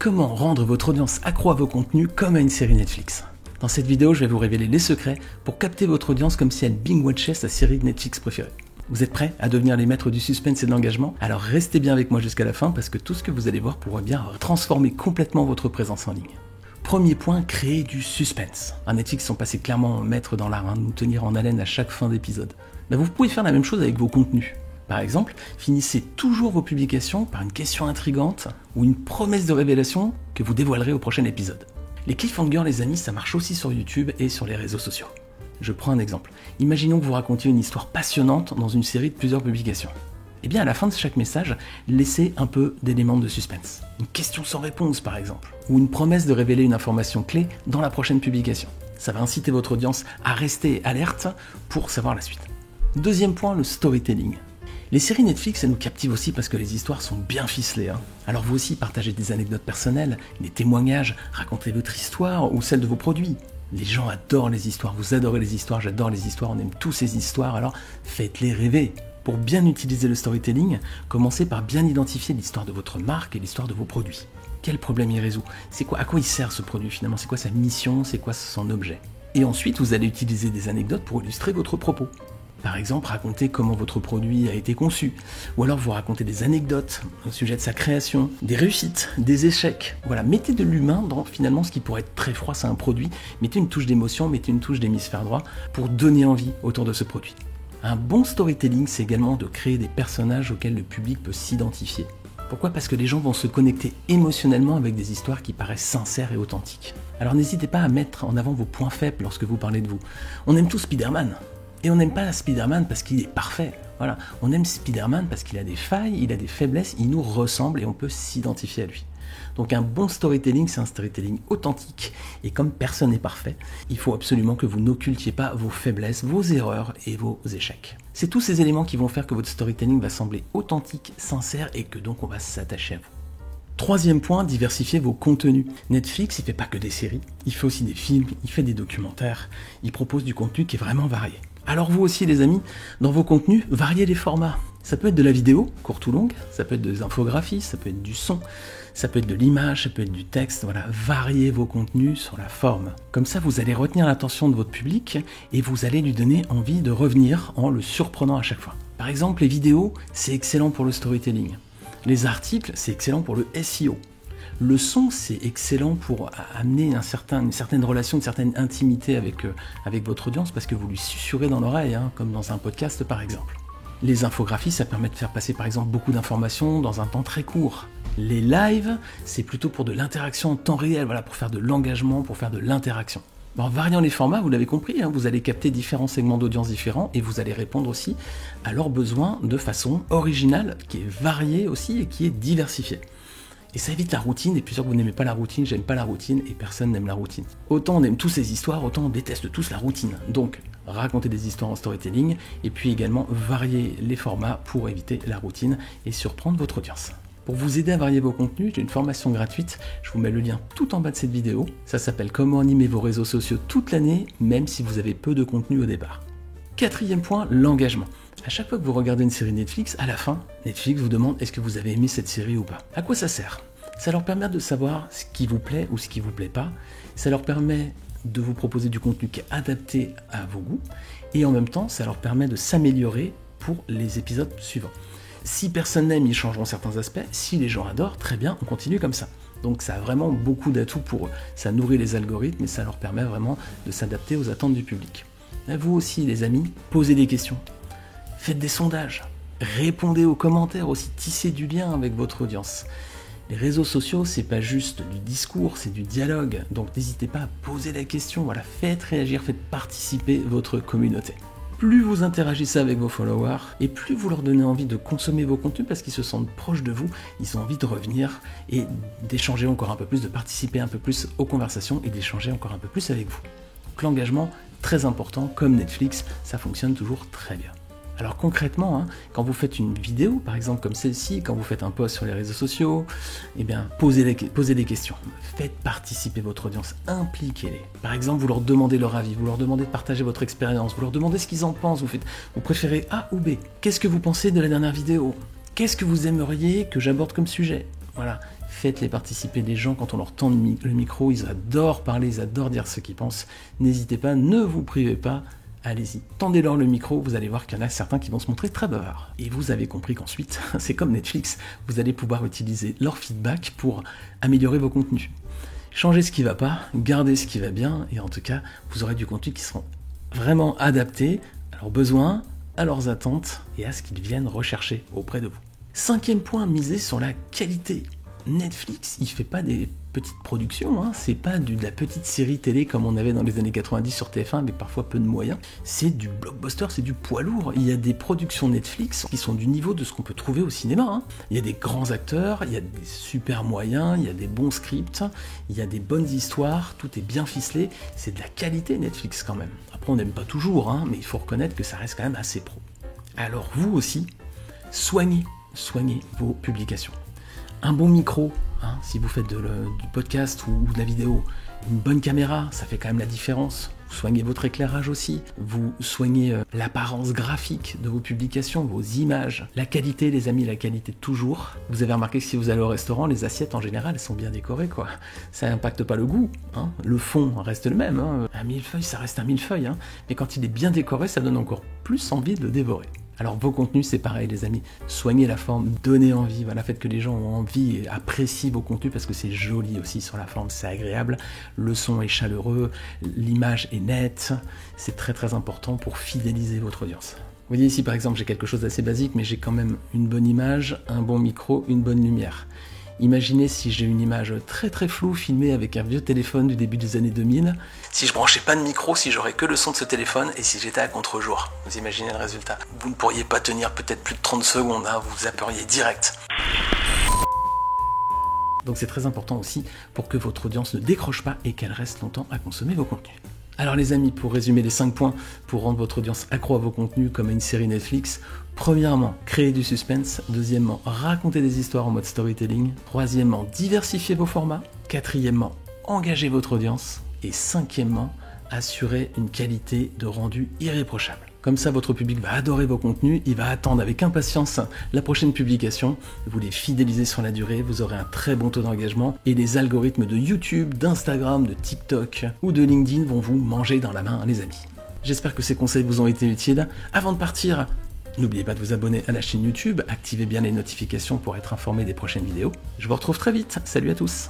comment rendre votre audience accro à vos contenus comme à une série Netflix. Dans cette vidéo, je vais vous révéler les secrets pour capter votre audience comme si elle binge-watchait sa série Netflix préférée. Vous êtes prêts à devenir les maîtres du suspense et de l'engagement? Alors restez bien avec moi jusqu'à la fin parce que tout ce que vous allez voir pourra bien transformer complètement votre présence en ligne. Premier point, créer du suspense. Netflix sont passés clairement maîtres dans l'art de nous tenir en haleine à chaque fin d'épisode. Vous pouvez faire la même chose avec vos contenus. Par exemple, finissez toujours vos publications par une question intrigante ou une promesse de révélation que vous dévoilerez au prochain épisode. Les cliffhangers, les amis, ça marche aussi sur YouTube et sur les réseaux sociaux. Je prends un exemple. Imaginons que vous racontiez une histoire passionnante dans une série de plusieurs publications. À la fin de chaque message, laissez un peu d'éléments de suspense. Une question sans réponse, par exemple, ou une promesse de révéler une information clé dans la prochaine publication. Ça va inciter votre audience à rester alerte pour savoir la suite. Deuxième point, le storytelling. Les séries Netflix, elles nous captivent aussi parce que les histoires sont bien ficelées. Alors vous aussi, partagez des anecdotes personnelles, des témoignages, racontez votre histoire ou celle de vos produits. Les gens adorent les histoires, vous adorez les histoires, j'adore les histoires, on aime tous ces histoires, alors faites-les rêver. Pour bien utiliser le storytelling, commencez par bien identifier l'histoire de votre marque et l'histoire de vos produits. Quel problème il résout? À quoi il sert ce produit finalement? C'est quoi sa mission? C'est quoi son objet? Et ensuite, vous allez utiliser des anecdotes pour illustrer votre propos. Par exemple, racontez comment votre produit a été conçu. Ou alors vous racontez des anecdotes au sujet de sa création, des réussites, des échecs. Voilà, mettez de l'humain dans finalement ce qui pourrait être très froid, c'est un produit. Mettez une touche d'émotion, mettez une touche d'hémisphère droit pour donner envie autour de ce produit. Un bon storytelling, c'est également de créer des personnages auxquels le public peut s'identifier. Pourquoi? Parce que les gens vont se connecter émotionnellement avec des histoires qui paraissent sincères et authentiques. Alors n'hésitez pas à mettre en avant vos points faibles lorsque vous parlez de vous. On aime tous Spider-Man. Et on n'aime pas Spider-Man parce qu'il est parfait. Voilà. On aime Spider-Man parce qu'il a des failles, il a des faiblesses, il nous ressemble et on peut s'identifier à lui. Donc un bon storytelling, c'est un storytelling authentique. Et comme personne n'est parfait, il faut absolument que vous n'occultiez pas vos faiblesses, vos erreurs et vos échecs. C'est tous ces éléments qui vont faire que votre storytelling va sembler authentique, sincère et que donc on va s'attacher à vous. Troisième point, diversifiez vos contenus. Netflix, il fait pas que des séries, il fait aussi des films, il fait des documentaires, il propose du contenu qui est vraiment varié. Alors vous aussi les amis, dans vos contenus, variez les formats. Ça peut être de la vidéo, courte ou longue, ça peut être des infographies, ça peut être du son, ça peut être de l'image, ça peut être du texte, voilà, variez vos contenus sur la forme. Comme ça, vous allez retenir l'attention de votre public et vous allez lui donner envie de revenir en le surprenant à chaque fois. Par exemple, les vidéos, c'est excellent pour le storytelling. Les articles, c'est excellent pour le SEO. Le son, c'est excellent pour amener une certaine relation, une certaine intimité avec votre audience parce que vous lui susurrez dans l'oreille, comme dans un podcast par exemple. Les infographies, ça permet de faire passer par exemple beaucoup d'informations dans un temps très court. Les lives, c'est plutôt pour de l'interaction en temps réel, voilà, pour faire de l'engagement, pour faire de l'interaction. En variant les formats, vous l'avez compris, vous allez capter différents segments d'audience différents et vous allez répondre aussi à leurs besoins de façon originale, qui est variée aussi et qui est diversifiée. Et ça évite la routine, et puis sûr que vous n'aimez pas la routine, j'aime pas la routine, et personne n'aime la routine. Autant on aime tous ces histoires, autant on déteste tous la routine. Donc, racontez des histoires en storytelling, et puis également varier les formats pour éviter la routine et surprendre votre audience. Pour vous aider à varier vos contenus, j'ai une formation gratuite, je vous mets le lien tout en bas de cette vidéo. Ça s'appelle Comment animer vos réseaux sociaux toute l'année, même si vous avez peu de contenu au départ. Quatrième point, l'engagement. À chaque fois que vous regardez une série Netflix, à la fin, Netflix vous demande est-ce que vous avez aimé cette série ou pas. À quoi ça sert? Ça leur permet de savoir ce qui vous plaît ou ce qui vous plaît pas. Ça leur permet de vous proposer du contenu qui est adapté à vos goûts. Et en même temps, ça leur permet de s'améliorer pour les épisodes suivants. Si personne n'aime, ils changeront certains aspects. Si les gens adorent, très bien, on continue comme ça. Donc ça a vraiment beaucoup d'atouts pour eux. Ça nourrit les algorithmes et ça leur permet vraiment de s'adapter aux attentes du public. À vous aussi, les amis, posez des questions. Faites des sondages, répondez aux commentaires, aussi tissez du lien avec votre audience. Les réseaux sociaux, c'est pas juste du discours, c'est du dialogue. Donc n'hésitez pas à poser la question, voilà, faites réagir, faites participer votre communauté. Plus vous interagissez avec vos followers, et plus vous leur donnez envie de consommer vos contenus parce qu'ils se sentent proches de vous, ils ont envie de revenir et d'échanger encore un peu plus, de participer un peu plus aux conversations et d'échanger encore un peu plus avec vous. Donc l'engagement, très important, comme Netflix, ça fonctionne toujours très bien. Alors concrètement, quand vous faites une vidéo, par exemple comme celle-ci, quand vous faites un post sur les réseaux sociaux, posez des questions. Faites participer votre audience, impliquez-les. Par exemple, vous leur demandez leur avis, vous leur demandez de partager votre expérience, vous leur demandez ce qu'ils en pensent, vous préférez A ou B. Qu'est-ce que vous pensez de la dernière vidéo? Qu'est-ce que vous aimeriez que j'aborde comme sujet? Voilà, faites-les participer. Les gens, quand on leur tend le micro, ils adorent parler, ils adorent dire ce qu'ils pensent. N'hésitez pas, ne vous privez pas. Allez-y, tendez-leur le micro, vous allez voir qu'il y en a certains qui vont se montrer très bavards. Et vous avez compris qu'ensuite, c'est comme Netflix, vous allez pouvoir utiliser leur feedback pour améliorer vos contenus. Changez ce qui ne va pas, gardez ce qui va bien, et en tout cas, vous aurez du contenu qui sera vraiment adapté à leurs besoins, à leurs attentes et à ce qu'ils viennent rechercher auprès de vous. 5e point, misez sur la qualité. Netflix, il fait pas des petites productions, c'est pas de la petite série télé comme on avait dans les années 90 sur TF1 avec parfois peu de moyens, c'est du blockbuster, c'est du poids lourd. Il y a des productions Netflix qui sont du niveau de ce qu'on peut trouver au cinéma. Il y a des grands acteurs, il y a des super moyens, il y a des bons scripts, il y a des bonnes histoires, tout est bien ficelé, c'est de la qualité Netflix quand même. Après on n'aime pas toujours, mais il faut reconnaître que ça reste quand même assez pro. Alors vous aussi, soignez vos publications. Un bon micro, si vous faites du podcast ou de la vidéo, une bonne caméra, ça fait quand même la différence. Vous soignez votre éclairage aussi, vous soignez l'apparence graphique de vos publications, vos images. La qualité, les amis, la qualité toujours. Vous avez remarqué que si vous allez au restaurant, les assiettes en général, elles sont bien décorées, quoi. Ça n'impacte pas le goût, Le fond reste le même, Un millefeuille, ça reste un millefeuille, Mais quand il est bien décoré, ça donne encore plus envie de le dévorer. Alors vos contenus, c'est pareil les amis, soignez la forme, donnez envie, faites que les gens ont envie et apprécient vos contenus parce que c'est joli aussi sur la forme, c'est agréable, le son est chaleureux, l'image est nette, c'est très très important pour fidéliser votre audience. Vous voyez ici par exemple, j'ai quelque chose d'assez basique, mais j'ai quand même une bonne image, un bon micro, une bonne lumière. Imaginez si j'ai une image très très floue filmée avec un vieux téléphone du début des années 2000. Si je branchais pas de micro, si j'aurais que le son de ce téléphone et si j'étais à contre-jour. Vous imaginez le résultat. Vous ne pourriez pas tenir peut-être plus de 30 secondes, vous zapperiez direct. Donc c'est très important aussi pour que votre audience ne décroche pas et qu'elle reste longtemps à consommer vos contenus. Alors les amis, pour résumer les 5 points pour rendre votre audience accro à vos contenus comme à une série Netflix, premièrement, créer du suspense. Deuxièmement, raconter des histoires en mode storytelling. Troisièmement, diversifier vos formats. Quatrièmement, engager votre audience. Et cinquièmement, assurer une qualité de rendu irréprochable. Comme ça, votre public va adorer vos contenus, il va attendre avec impatience la prochaine publication. Vous les fidélisez sur la durée, vous aurez un très bon taux d'engagement et les algorithmes de YouTube, d'Instagram, de TikTok ou de LinkedIn vont vous manger dans la main, les amis. J'espère que ces conseils vous ont été utiles. Avant de partir, n'oubliez pas de vous abonner à la chaîne YouTube, activez bien les notifications pour être informé des prochaines vidéos. Je vous retrouve très vite, salut à tous.